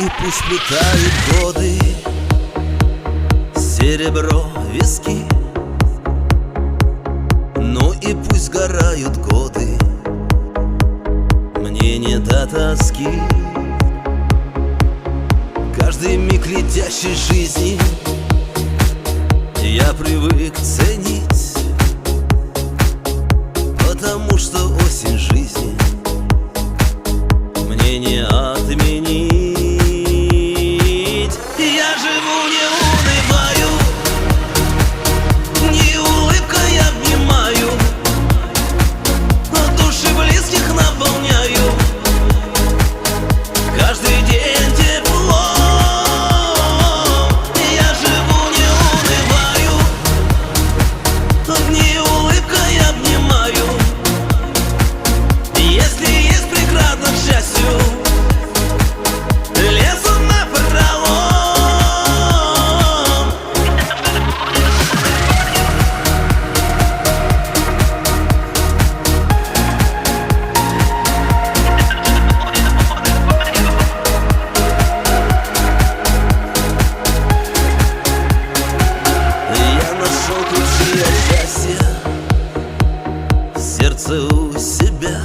и пусть плетают годы, серебро виски. Ну и пусть сгорают годы, мне не до тоски. Каждый миг летящей жизни я привык ценить, потому что осень жизни мне не отменить. Я живу, не унываю, не улыбкой обнимаю, души близких наполняю. Каждый день тепло. Я живу, не унываю, не улыбкой обнимаю. Если есть преграда к счастью, лезу напролом. Я нашел ключи от счастья в сердце у себя.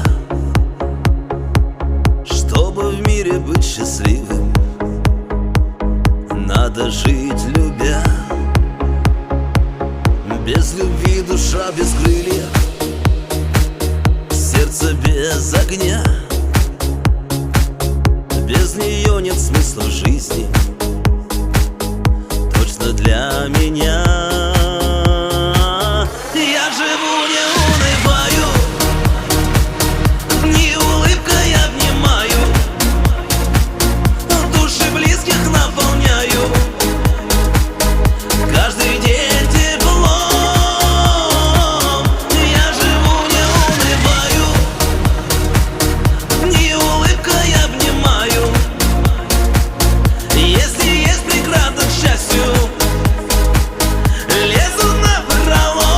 Чтобы в мире быть счастливым, надо жить любя. Без любви душа без крыльев, сердце без огня. Без нее нет смысла в жизни, точно для меня. Я живу, не унываю, не улыбкой обнимаю, души близких наполняю. Каждый день тепло. Я живу, не унываю, не улыбкой обнимаю. Если есть преграда к счастью, лезу напролом.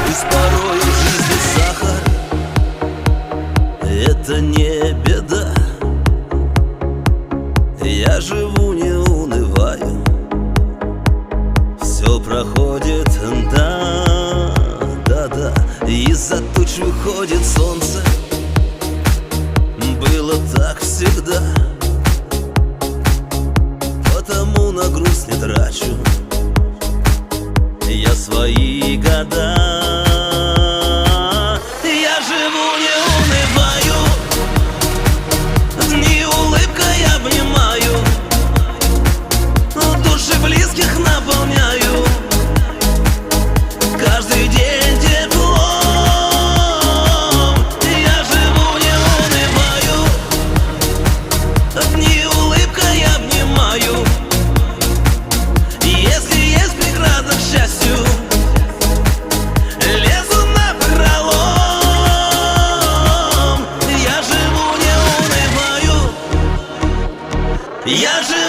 Пусть порой в жизни сахар — это не беда. Я живу, не унываю, все проходит, да. Из-за туч выходит солнце, было так всегда. Потому на грусть не трачу я свои года. Я живу, не унываю, не улыбкой обнимаю, души близких наполняю. Каждый день тепло. Я живу, не унываю, не улыбкой обнимаю. Если есть преграда к счастью, лезу напролом. Я живу, не унываю, я живу.